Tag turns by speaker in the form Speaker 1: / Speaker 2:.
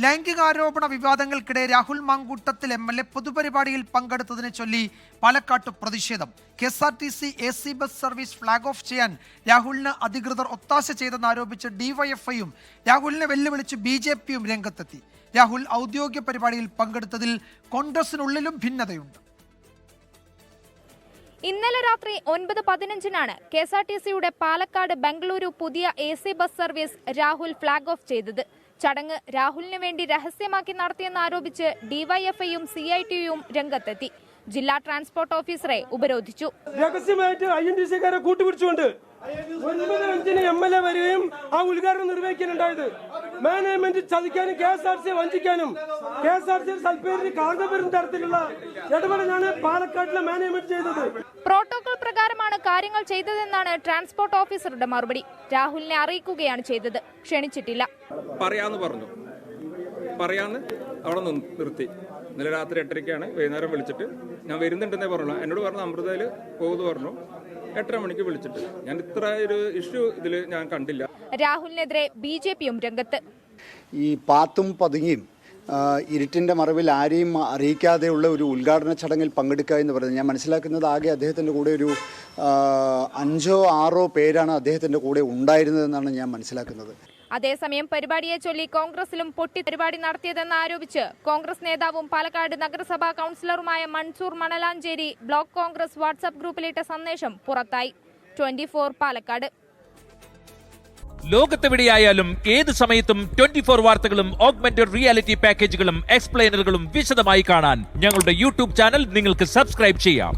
Speaker 1: ലൈംഗികാരോപണ വിവാദങ്ങൾക്കിടെ Rahul Mamkootathil MLA പൊതുപരിപാടിയിൽ പങ്കെടുത്തതിനെ ചൊല്ലി പാലക്കാട്ട് പ്രതിഷേധം. KSRTC AC bus service flag off ചെയ്യാൻ രാഹുലിന് അധികൃതർ ഒത്താശ ചെയ്തെന്ന് ആരോപിച്ച് DYFIയും രാഹുലിനെ വെല്ലുവിളിച്ച് BJPയും രംഗത്തെത്തി. രാഹുൽ ഔദ്യോഗിക പരിപാടിയിൽ പങ്കെടുത്തതിൽ കോൺഗ്രസിനുള്ളിലും ഭിന്നതയുണ്ട്.
Speaker 2: ഇന്നലെ രാത്രി 9:15 KSRTCയുടെ പാലക്കാട് ബംഗളൂരു പുതിയ AC bus service Rahul flag off ചെയ്തത്. ചടങ്ങ് രാഹുലിന് വേണ്ടി രഹസ്യമാക്കി നടത്തിയെന്ന് ആരോപിച്ച് DYFIയും CITUയും രംഗത്തെത്തി. ജില്ലാ ട്രാൻസ്പോർട്ട് ഓഫീസറെ ഉപരോധിച്ചു.
Speaker 3: രഹസ്യമായിട്ട് INTCക്കാരെ കൂട്ടുപിടിച്ചുകൊണ്ട് 9:05 MLA വരികയും ആ ഉദ്ഘാടനം നിർവഹിക്കാനുണ്ടായത്. മാനേജ്മെന്റ് ചതിക്കാനും KSRTC വഞ്ചിക്കാനും KSRTC സൽപ്പേരിന് കാന്തപുരം തരത്തിലുള്ള ഇടപെടലാണ് പാലക്കാട്ടിലെ മാനേജ്മെന്റ് ചെയ്തത്.
Speaker 2: പ്രോട്ടോകോൾ പ്രകാരമാണ് കാര്യങ്ങൾ ചെയ്തതെന്നാണ് ട്രാൻസ്പോർട്ട് ഓഫീസറുടെ മറുപടി. രാഹുലിനെ അറിയിക്കുകയാണ് ചെയ്തത്, ക്ഷണിച്ചിട്ടില്ല.
Speaker 4: പറയാന്ന് പറഞ്ഞു, പറയാന്ന് അവിടെ നിർത്തി. ഇന്നലെ രാത്രി 8:30 വൈകുന്നേരം വിളിച്ചിട്ട് ഞാൻ വരുന്നുണ്ടെന്നേ പറഞ്ഞു. എന്നോട് പറഞ്ഞു അമൃതയിൽ പോകുന്നു പറഞ്ഞു. 8:30 മണിക്ക് വിളിച്ചിട്ട് ഞാൻ ഇത്ര ഒരു ഇഷ്യൂ ഇതിൽ ഞാൻ കണ്ടില്ല.
Speaker 2: രാഹുലിനെതിരെ BJPയും രംഗത്ത്.
Speaker 5: ഈ പാത്തും പതുങ്ങിയും ഇരുട്ടിന്റെ മറവിൽ ആരെയും അറിയിക്കാതെയുള്ള ഒരു ഉദ്ഘാടന ചടങ്ങിൽ പങ്കെടുക്കുക എന്ന് പറയുന്നത് ഞാൻ മനസ്സിലാക്കുന്നത് ആകെ അദ്ദേഹത്തിൻ്റെ കൂടെ ഒരു 5 or 6 പേരാണ് അദ്ദേഹത്തിൻ്റെ കൂടെ ഉണ്ടായിരുന്നതെന്നാണ് ഞാൻ മനസ്സിലാക്കുന്നത്.
Speaker 2: അതേസമയം പരിപാടിയെ ചൊല്ലി കോൺഗ്രസിലും പൊട്ടി പരിപാടി നടത്തിയതെന്ന് ആരോപിച്ച് കോൺഗ്രസ് നേതാവും പാലക്കാട് നഗരസഭാ കൗൺസിലറുമായ മൻസൂർ മണലാഞ്ചേരി ബ്ലോക്ക് കോൺഗ്രസ് വാട്സ്ആപ്പ് ഗ്രൂപ്പിലിട്ട സന്ദേശം പുറത്തായി. 24 പാലക്കാട്.
Speaker 6: ലോകത്തെവിടെയായാലും ഏത് സമയത്തും 24 വാർത്തകളും ഓഗ്മെന്റഡ് റിയാലിറ്റി പാക്കേജുകളും എക്സ്പ്ലെയിനറുകളും വിശദമായി കാണാൻ ഞങ്ങളുടെ YouTube ചാനൽ നിങ്ങൾക്ക് സബ്സ്ക്രൈബ് ചെയ്യാം.